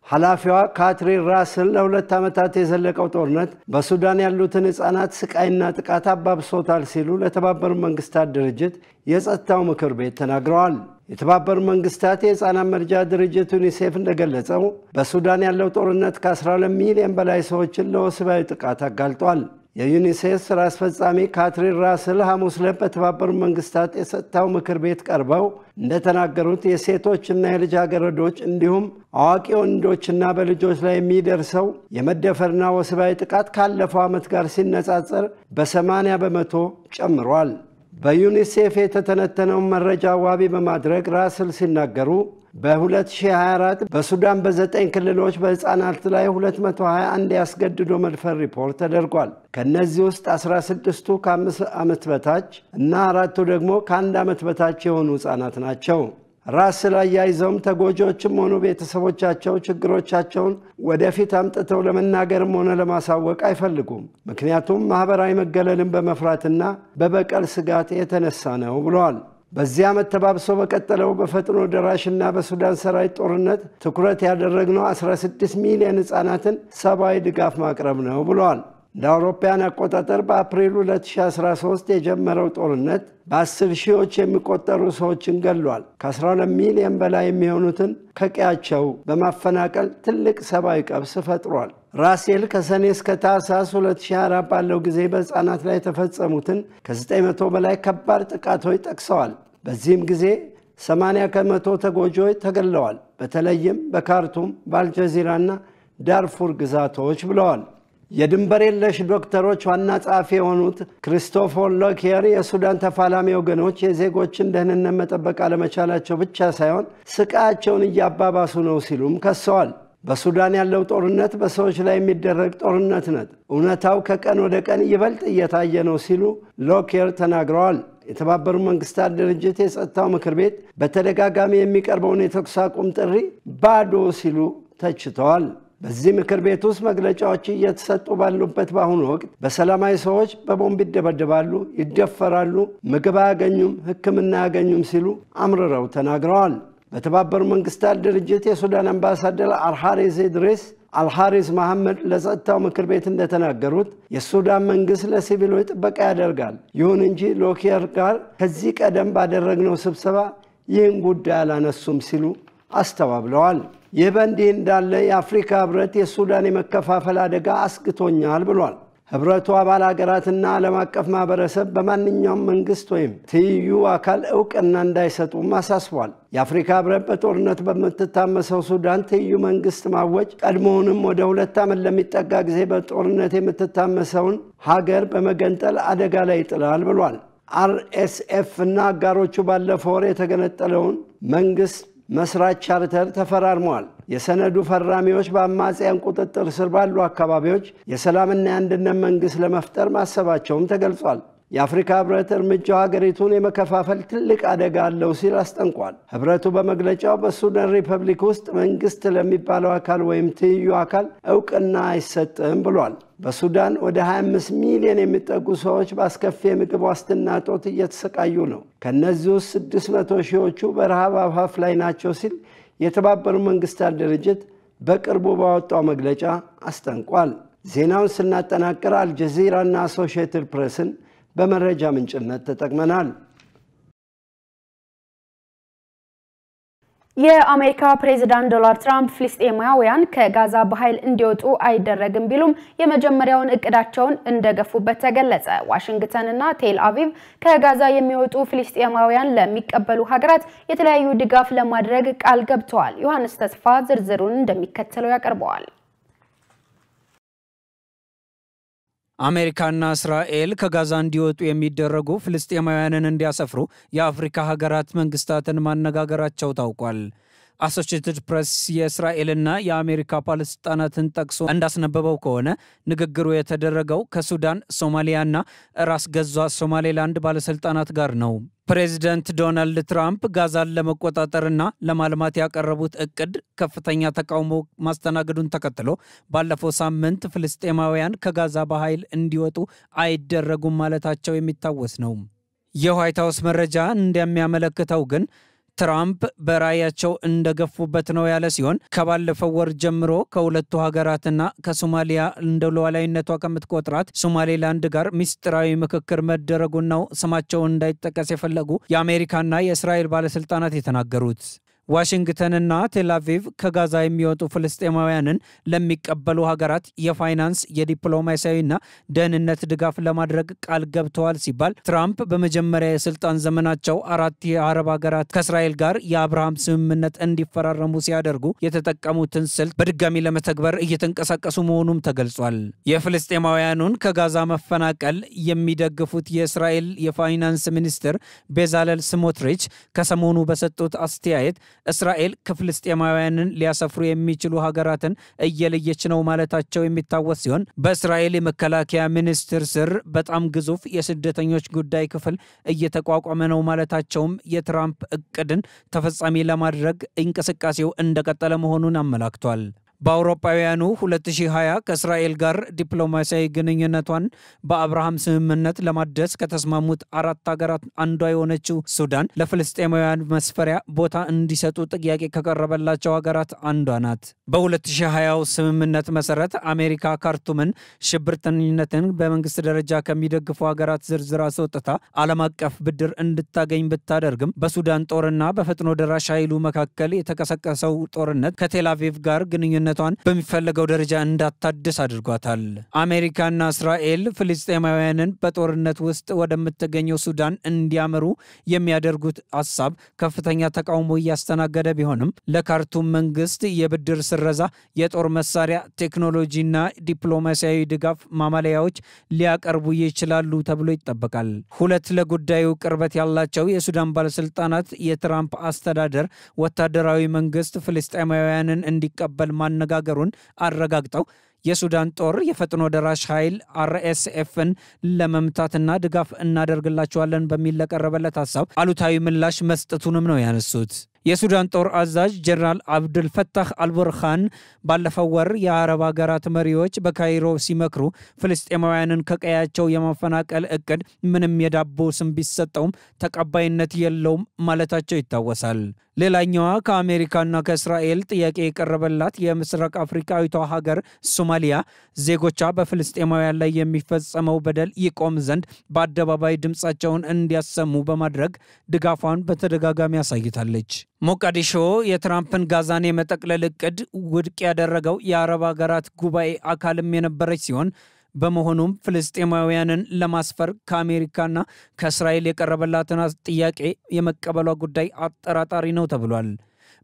ኃላፊዋ ካትሪን ራስል ለሁለት ዓመታት የዘለቀው ጦርነት በሱዳን ያሉትን ህፃናት ስቃይና ጥቃት አባብሶታል ሲሉ ለተባበሩት መንግስታት ድርጅት የጸጥታው ምክር ቤት ተናግረዋል። የተባበሩት መንግስታት የህፃናት መርጃ ድርጅት ዩኒሴፍ እንደገለጸው በሱዳን ያለው ጦርነት ከ12 ሚሊዮን በላይ ሰዎችን ለወሲባዊ ጥቃት አጋልጧል። የዩኒሴፍ ስራ አስፈጻሚ ካትሪን ራስል ሐሙስ ዕለት በተባበሩት መንግስታት የጸጥታው ምክር ቤት ቀርበው እንደተናገሩት የሴቶችና የልጃገረዶች እንዲሁም አዋቂ ወንዶችና በልጆች ላይ የሚደርሰው የመደፈርና ወሲባዊ ጥቃት ካለፈው ዓመት ጋር ሲነጻጸር በ80 በመቶ ጨምሯል። በዩኒሴፍ የተተነተነው መረጃ ዋቢ በማድረግ ራስል ሲናገሩ በ2024 በሱዳን በ9 ክልሎች በህፃናት ላይ 221 ያስገድዶ መድፈር ሪፖርት ተደርጓል። ከነዚህ ውስጥ 16ቱ ከ5 ዓመት በታች እና 4ቱ ደግሞ ከ1 ዓመት በታች የሆኑ ህፃናት ናቸው። ራስል አያይዘውም ተጎጂዎችም ሆኑ ቤተሰቦቻቸው ችግሮቻቸውን ወደፊት አምጥተው ለመናገርም ሆነ ለማሳወቅ አይፈልጉም፣ ምክንያቱም ማህበራዊ መገለልን በመፍራትና በበቀል ስጋት የተነሳ ነው ብለዋል። በዚህ ዓመት ተባብሶ በቀጠለው በፈጥኖ ደራሽና በሱዳን ሰራዊት ጦርነት ትኩረት ያደረግነው 16 ሚሊዮን ህፃናትን ሰብአዊ ድጋፍ ማቅረብ ነው ብለዋል። እንደ አውሮፓውያን አቆጣጠር በአፕሪል 2013 የጀመረው ጦርነት በ10 ሺዎች የሚቆጠሩ ሰዎችን ገድሏል። ከ12 ሚሊዮን በላይ የሚሆኑትን ከቀያቸው በማፈናቀል ትልቅ ሰብአዊ ቀውስ ፈጥሯል። ራሴል ከሰኔ እስከ ታህሳስ 2024 ባለው ጊዜ በህፃናት ላይ የተፈጸሙትን ከ900 በላይ ከባድ ጥቃቶች ጠቅሰዋል። በዚህም ጊዜ 80 ከመቶ ተጎጂዎች ተገድለዋል፣ በተለይም በካርቱም በአልጀዚራና ዳርፉር ግዛቶች ብለዋል። የድንበር የለሽ ዶክተሮች ዋና ጸሐፊ የሆኑት ክሪስቶፈር ሎኪየር የሱዳን ተፋላሚ ወገኖች የዜጎችን ደህንነት መጠበቅ አለመቻላቸው ብቻ ሳይሆን ስቃያቸውን እያባባሱ ነው ሲሉም ከሰዋል። በሱዳን ያለው ጦርነት በሰዎች ላይ የሚደረግ ጦርነት ነው፣ እውነታው ከቀን ወደ ቀን ይበልጥ እየታየ ነው ሲሉ ሎኪየር ተናግረዋል። የተባበሩት መንግስታት ድርጅት የጸጥታው ምክር ቤት በተደጋጋሚ የሚቀርበውን የተኩስ አቁም ጥሪ ባዶ ሲሉ ተችተዋል። በዚህ ምክር ቤት ውስጥ መግለጫዎች እየተሰጡ ባሉበት በአሁኑ ወቅት በሰላማዊ ሰዎች በቦምብ ይደበደባሉ፣ ይደፈራሉ፣ ምግብ አያገኙም፣ ሕክምና አያገኙም ሲሉ አምርረው ተናግረዋል። በተባበሩት መንግስታት ድርጅት የሱዳን አምባሳደር አልሐሪስ ኢድሪስ አልሐሪስ መሐመድ ለጸጥታው ምክር ቤት እንደተናገሩት የሱዳን መንግስት ለሲቪሎች ጥበቃ ያደርጋል። ይሁን እንጂ ሎኪየር ጋር ከዚህ ቀደም ባደረግነው ስብሰባ ይህን ጉዳይ አላነሱም ሲሉ አስተባብለዋል። ይህ በእንዲህ እንዳለ የአፍሪካ ህብረት የሱዳን የመከፋፈል አደጋ አስግቶኛል ብሏል። ህብረቱ አባል ሀገራትና ዓለም አቀፍ ማህበረሰብ በማንኛውም መንግስት ወይም ትይዩ አካል ዕውቅና እንዳይሰጡም አሳስቧል። የአፍሪካ ህብረት በጦርነት በምትታመሰው ሱዳን ትይዩ መንግስት ማወጅ ቀድሞውንም ወደ 2 ዓመት ለሚጠጋ ጊዜ በጦርነት የምትታመሰውን ሀገር በመገንጠል አደጋ ላይ ይጥላል ብሏል። አርኤስኤፍ እና አጋሮቹ ባለፈው ወር የተገነጠለውን መንግስት መስራች ቻርተር ተፈራርመዋል። የሰነዱ ፈራሚዎች በአማጽያን ቁጥጥር ስር ባሉ አካባቢዎች የሰላምና የአንድነት መንግስት ለመፍጠር ማሰባቸውም ተገልጿል። የአፍሪካ ህብረት እርምጃው ሀገሪቱን የመከፋፈል ትልቅ አደጋ አለው ሲል አስጠንቋል። ህብረቱ በመግለጫው በሱዳን ሪፐብሊክ ውስጥ መንግስት ለሚባለው አካል ወይም ትይዩ አካል ዕውቅና አይሰጥም ብሏል። በሱዳን ወደ 25 ሚሊዮን የሚጠጉ ሰዎች በአስከፊ የምግብ ዋስትና እጦት እየተሰቃዩ ነው። ከነዚህ ውስጥ 600 ሺዎቹ በረሃብ አፋፍ ላይ ናቸው ሲል የተባበሩት መንግስታት ድርጅት በቅርቡ ባወጣው መግለጫ አስጠንቋል። ዜናውን ስናጠናቅር አልጀዚራ እና አሶሺየትድ ፕሬስን በመረጃ ምንጭነት ተጠቅመናል። የአሜሪካ ፕሬዝዳንት ዶናልድ ትራምፕ ፍልስጤማውያን ከጋዛ በኃይል እንዲወጡ አይደረግም ቢሉም የመጀመሪያውን እቅዳቸውን እንደገፉበት ተገለጸ። ዋሽንግተንና ቴል አቪቭ ከጋዛ የሚወጡ ፍልስጤማውያን ለሚቀበሉ ሀገራት የተለያዩ ድጋፍ ለማድረግ ቃል ገብተዋል። ዮሐንስ ተስፋ ዝርዝሩን እንደሚከተለው ያቀርበዋል። አሜሪካና እስራኤል ከጋዛ እንዲወጡ የሚደረጉ ፍልስጤማውያንን እንዲያሰፍሩ የአፍሪካ ሀገራት መንግስታትን ማነጋገራቸው ታውቋል። አሶሺየትድ ፕሬስ የእስራኤልና የአሜሪካ ባለስልጣናትን ጠቅሶ እንዳስነበበው ከሆነ ንግግሩ የተደረገው ከሱዳን፣ ሶማሊያና ራስ ገዟ ሶማሌላንድ ባለስልጣናት ጋር ነው። ፕሬዚደንት ዶናልድ ትራምፕ ጋዛን ለመቆጣጠርና ለማልማት ያቀረቡት እቅድ ከፍተኛ ተቃውሞ ማስተናገዱን ተከትሎ ባለፈው ሳምንት ፍልስጤማውያን ከጋዛ በኃይል እንዲወጡ አይደረጉም ማለታቸው የሚታወስ ነው። የዋይት ሃውስ መረጃ እንደሚያመለክተው ግን ትራምፕ በራያቸው እንደገፉበት ነው ያለ ሲሆን ከባለፈው ወር ጀምሮ ከሁለቱ ሀገራትና ከሶማሊያ እንደ ሉዓላዊነቷ ከምትቆጥራት ሶማሌላንድ ጋር ሚስጥራዊ ምክክር መደረጉን ነው ስማቸው እንዳይጠቀስ የፈለጉ የአሜሪካና የእስራኤል ባለስልጣናት የተናገሩት። ዋሽንግተንና ቴል አቪቭ ከጋዛ የሚወጡ ፍልስጤማውያንን ለሚቀበሉ ሀገራት የፋይናንስ የዲፕሎማሲያዊና ደህንነት ድጋፍ ለማድረግ ቃል ገብተዋል ሲባል ትራምፕ በመጀመሪያ የስልጣን ዘመናቸው 4 የአረብ ሀገራት ከእስራኤል ጋር የአብርሃም ስምምነት እንዲፈራረሙ ሲያደርጉ የተጠቀሙትን ስልት በድጋሚ ለመተግበር እየተንቀሳቀሱ መሆኑም ተገልጿል። የፍልስጤማውያኑን ከጋዛ መፈናቀል የሚደግፉት የእስራኤል የፋይናንስ ሚኒስትር ቤዛለል ስሞትሪች ከሰሞኑ በሰጡት አስተያየት እስራኤል ከፍልስጤማውያንን ሊያሰፍሩ የሚችሉ ሀገራትን እየለየች ነው ማለታቸው የሚታወስ ሲሆን በእስራኤል የመከላከያ ሚኒስቴር ስር በጣም ግዙፍ የስደተኞች ጉዳይ ክፍል እየተቋቋመ ነው ማለታቸውም የትራምፕ እቅድን ተፈጻሚ ለማድረግ እንቅስቃሴው እንደቀጠለ መሆኑን አመላክቷል። በአውሮፓውያኑ 2020 ከእስራኤል ጋር ዲፕሎማሲያዊ ግንኙነቷን በአብርሃም ስምምነት ለማደስ ከተስማሙት 4 ሀገራት አንዷ የሆነችው ሱዳን ለፍልስጤማውያን መስፈሪያ ቦታ እንዲሰጡ ጥያቄ ከቀረበላቸው ሀገራት አንዷ ናት። በ2020 ስምምነት መሰረት አሜሪካ ካርቱምን ሽብርተኝነትን በመንግስት ደረጃ ከሚደግፉ ሀገራት ዝርዝር አስወጥታ ዓለም አቀፍ ብድር እንድታገኝ ብታደርግም በሱዳን ጦርና በፈጥኖ ደራሽ ኃይሉ መካከል የተቀሰቀሰው ጦርነት ከቴል አቪቭ ጋር ግንኙነቷን በሚፈለገው ደረጃ እንዳታድስ አድርጓታል። አሜሪካና እስራኤል ፍልስጤማውያንን በጦርነት ውስጥ ወደምትገኘው ሱዳን እንዲያመሩ የሚያደርጉት ሐሳብ ከፍተኛ ተቃውሞ እያስተናገደ ቢሆንም ለካርቱም መንግስት የብድር ስረዛ፣ የጦር መሳሪያ፣ ቴክኖሎጂና ዲፕሎማሲያዊ ድጋፍ ማማለያዎች ሊያቀርቡ ይችላሉ ተብሎ ይጠበቃል። 2 ለጉዳዩ ቅርበት ያላቸው የሱዳን ባለስልጣናት የትራምፕ አስተዳደር ወታደራዊ መንግስት ፍልስጤማውያንን እንዲቀበል ማነጋገሩን አረጋግጠው የሱዳን ጦር የፈጥኖ ደራሽ ኃይል አርኤስኤፍን ለመምታትና ድጋፍ እናደርግላቸዋለን በሚል ለቀረበለት ሐሳብ አሉታዊ ምላሽ መስጠቱንም ነው ያነሱት። የሱዳን ጦር አዛዥ ጀነራል አብዱል ፈታህ አልቡርሃን ባለፈው ወር የአረብ ሀገራት መሪዎች በካይሮ ሲመክሩ ፍልስጤማውያንን ከቀያቸው የማፈናቀል እቅድ ምንም የዳቦ ስም ቢሰጠውም ተቀባይነት የለውም ማለታቸው ይታወሳል። ሌላኛዋ ከአሜሪካና ከእስራኤል ጥያቄ የቀረበላት የምስራቅ አፍሪካዊቷ ሀገር ሶማሊያ ዜጎቿ በፍልስጤማውያን ላይ የሚፈጸመው በደል ይቆም ዘንድ በአደባባይ ድምጻቸውን እንዲያሰሙ በማድረግ ድጋፏን በተደጋጋሚ አሳይታለች። ሞቃዲሾ የትራምፕን ጋዛን የመጠቅለል እቅድ ውድቅ ያደረገው የአረብ ሀገራት ጉባኤ አካልም የነበረች ሲሆን በመሆኑም ፍልስጤማውያንን ለማስፈር ከአሜሪካና ከእስራኤል የቀረበላትን ጥያቄ የመቀበሏ ጉዳይ አጠራጣሪ ነው ተብሏል።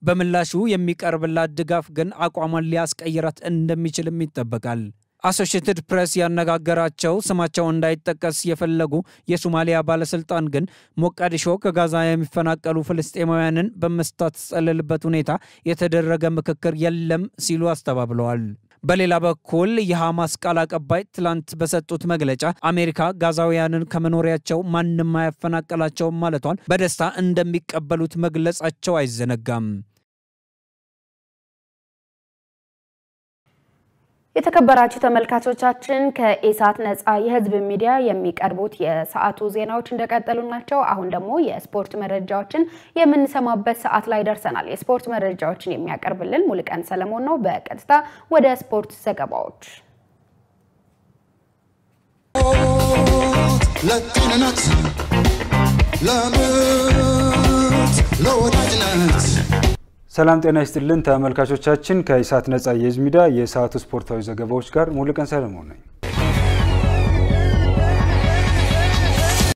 በምላሹ የሚቀርብላት ድጋፍ ግን አቋሟን ሊያስቀይራት እንደሚችልም ይጠበቃል። አሶሺየትድ ፕሬስ ያነጋገራቸው ስማቸው እንዳይጠቀስ የፈለጉ የሶማሊያ ባለስልጣን ግን ሞቃዲሾ ከጋዛ የሚፈናቀሉ ፍልስጤማውያንን በመስታትጸለልበት ሁኔታ የተደረገ ምክክር የለም ሲሉ አስተባብለዋል። በሌላ በኩል የሐማስ ቃል አቀባይ ትላንት በሰጡት መግለጫ አሜሪካ ጋዛውያንን ከመኖሪያቸው ማንም አያፈናቀላቸው ማለቷን በደስታ እንደሚቀበሉት መግለጻቸው አይዘነጋም። የተከበራችሁ ተመልካቾቻችን ከኢሳት ነፃ የህዝብ ሚዲያ የሚቀርቡት የሰዓቱ ዜናዎች እንደቀጠሉ ናቸው። አሁን ደግሞ የስፖርት መረጃዎችን የምንሰማበት ሰዓት ላይ ደርሰናል። የስፖርት መረጃዎችን የሚያቀርብልን ሙሉቀን ሰለሞን ነው። በቀጥታ ወደ ስፖርት ዘገባዎች ለጥንነት ለወዳጅነት ሰላም ጤና ይስጥልን ተመልካቾቻችን ከኢሳት ነፃ የህዝብ ሚዲያ የሰዓቱ ስፖርታዊ ዘገባዎች ጋር ሙሉቀን ሰለሞን ነኝ።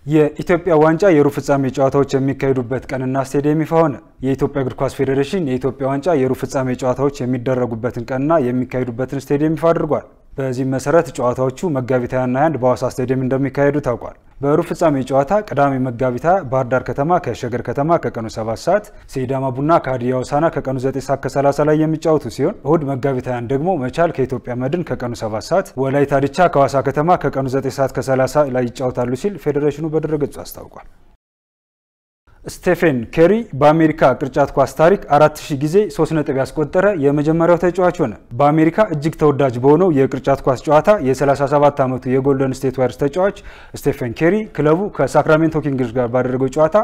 የኢትዮጵያ ዋንጫ የሩብ ፍጻሜ ጨዋታዎች የሚካሄዱበት ቀንና ስቴዲየም ይፋ ሆነ። የኢትዮጵያ እግር ኳስ ፌዴሬሽን የኢትዮጵያ ዋንጫ የሩብ ፍጻሜ ጨዋታዎች የሚደረጉበትን ቀንና የሚካሄዱበትን ስቴዲየም ይፋ አድርጓል። በዚህ መሰረት ጨዋታዎቹ መጋቢት 21 በሐዋሳ ስቴዲየም እንደሚካሄዱ ታውቋል። በሩብ ፍጻሜ ጨዋታ ቅዳሜ መጋቢት ባህር ዳር ከተማ ከሸገር ከተማ ከቀኑ 7 ሰዓት፣ ሲዳማ ቡና ከሀዲያ ሆሳዕና ከቀኑ 9 ሰዓት ከ30 ላይ የሚጫወቱ ሲሆን እሁድ መጋቢት 21 ደግሞ መቻል ከኢትዮጵያ መድን ከቀኑ 7 ሰዓት፣ ወላይታ ዲቻ ከሐዋሳ ከተማ ከቀኑ 9 ሰዓት ከ30 ላይ ይጫወታሉ ሲል ፌዴሬሽኑ በድረገጹ አስታውቋል። ስቴፈን ኬሪ በአሜሪካ ቅርጫት ኳስ ታሪክ 4000 ጊዜ 3 ነጥብ ያስቆጠረ የመጀመሪያው ተጫዋች ሆነ። በአሜሪካ እጅግ ተወዳጅ በሆነው የቅርጫት ኳስ ጨዋታ የ37 ዓመቱ የጎልደን ስቴት ዋይርስ ተጫዋች ስቴፈን ኬሪ ክለቡ ከሳክራሜንቶ ኪንግስ ጋር ባደረገው ጨዋታ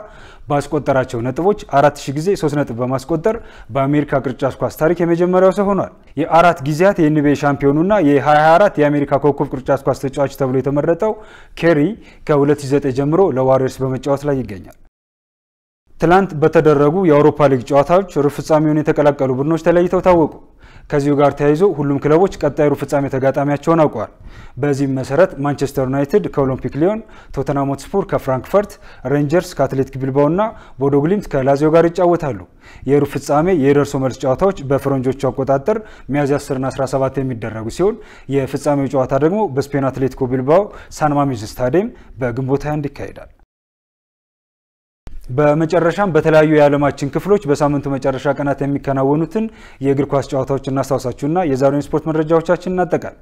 ባስቆጠራቸው ነጥቦች 4000 ጊዜ 3 ነጥብ በማስቆጠር በአሜሪካ ቅርጫት ኳስ ታሪክ የመጀመሪያው ሰው ሆኗል። የአራት ጊዜያት የኤንቢኤ ሻምፒዮኑና የ2024 የአሜሪካ ኮከብ ቅርጫት ኳስ ተጫዋች ተብሎ የተመረጠው ኬሪ ከ2009 ጀምሮ ለዋሪየርስ በመጫወት ላይ ይገኛል። ትላንት በተደረጉ የአውሮፓ ሊግ ጨዋታዎች ሩብ ፍጻሜውን የተቀላቀሉ ቡድኖች ተለይተው ታወቁ። ከዚሁ ጋር ተያይዞ ሁሉም ክለቦች ቀጣይ ሩብ ፍጻሜ ተጋጣሚያቸውን አውቀዋል። በዚህም መሰረት ማንቸስተር ዩናይትድ ከኦሎምፒክ ሊዮን፣ ቶተንሃም ሆትስፐር ከፍራንክፈርት፣ ሬንጀርስ ከአትሌቲክ ቢልባኦ እና ቦዶ ግሊምት ከላዚዮ ጋር ይጫወታሉ። የሩብ ፍጻሜ የደርሶ መልስ ጨዋታዎች በፈረንጆቹ አቆጣጠር ሚያዝያ 10 እና 17 የሚደረጉ ሲሆን የፍጻሜው ጨዋታ ደግሞ በስፔን አትሌቲኮ ቢልባኦ ሳን ማሜስ ስታዲየም በግንቦት 21 ይካሄዳል። በመጨረሻም በተለያዩ የዓለማችን ክፍሎች በሳምንቱ መጨረሻ ቀናት የሚከናወኑትን የእግር ኳስ ጨዋታዎች እናስታውሳችሁና የዛሬውን ስፖርት መረጃዎቻችን እናጠቃል።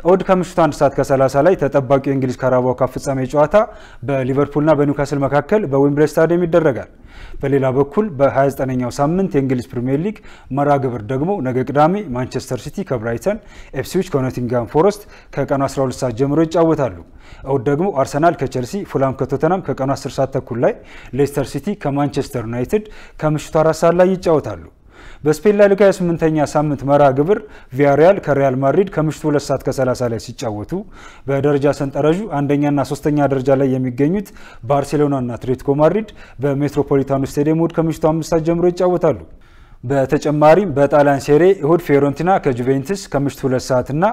እሁድ ከምሽቱ 1 ሰዓት ከ30 ላይ ተጠባቂው የእንግሊዝ ካራባኦ ካፕ ፍጻሜ ጨዋታ በሊቨርፑልና በኒውካስል መካከል በዌምብሌይ ስታዲየም ይደረጋል። በሌላ በኩል በ29ኛው ሳምንት የእንግሊዝ ፕሪሚየር ሊግ መርሃ ግብር ደግሞ ነገ ቅዳሜ ማንቸስተር ሲቲ ከብራይተን፣ ኤፕስዊች ከኖቲንግሃም ፎረስት ከቀኑ 12 ሰዓት ጀምሮ ይጫወታሉ። እሁድ ደግሞ አርሰናል ከቼልሲ፣ ፉላም ከቶተናም ከቀኑ 10 ሰዓት ተኩል ላይ፣ ሌስተር ሲቲ ከማንቸስተር ዩናይትድ ከምሽቱ 4 ሰዓት ላይ ይጫወታሉ። በስፔን ላ ሊጋ የ8ኛ ሳምንት መርሃ ግብር ቪያሪያል ከሪያል ማድሪድ ከምሽቱ 2 ሰዓት ከ30 ላይ ሲጫወቱ በደረጃ ሰንጠረዡ አንደኛና 3ኛ ደረጃ ላይ የሚገኙት ባርሴሎናና አትሌቲኮ ማድሪድ በሜትሮፖሊታኑ ስታዲየም እሁድ ከምሽቱ 5 ሰዓት ጀምሮ ይጫወታሉ። በተጨማሪም በጣሊያን ሴሪ እሁድ ፊዮረንቲና ከጁቬንቱስ ከምሽቱ 2 ሰዓት እና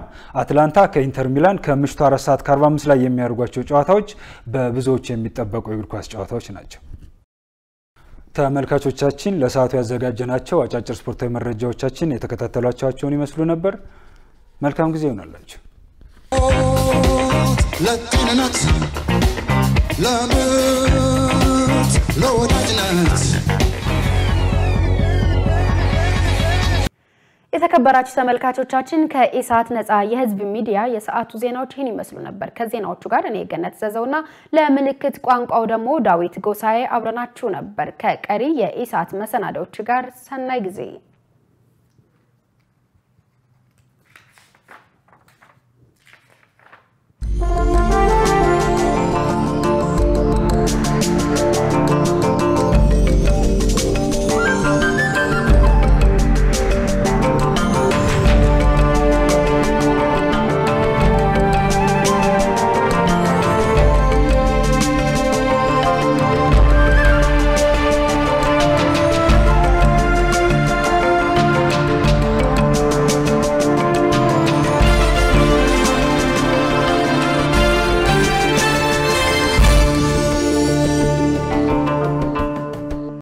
አትላንታ ከኢንተር ሚላን ከምሽቱ 4 ሰዓት ከ45 ላይ የሚያደርጓቸው ጨዋታዎች በብዙዎች የሚጠበቁ የእግር ኳስ ጨዋታዎች ናቸው። ተመልካቾቻችን ለሰዓቱ ያዘጋጀናቸው አጫጭር ስፖርታዊ መረጃዎቻችን የተከታተሏቸውን ይመስሉ ነበር። መልካም ጊዜ ይሆናላችሁ። ለጥንነት ለወዳጅነት የተከበራችሁ ተመልካቾቻችን ከኢሳት ነፃ የህዝብ ሚዲያ የሰዓቱ ዜናዎች ይህን ይመስሉ ነበር። ከዜናዎቹ ጋር እኔ ገነት ዘዘውና ለምልክት ቋንቋው ደግሞ ዳዊት ጎሳዬ አብረናችሁ ነበር። ከቀሪ የኢሳት መሰናዶዎች ጋር ሰናይ ጊዜ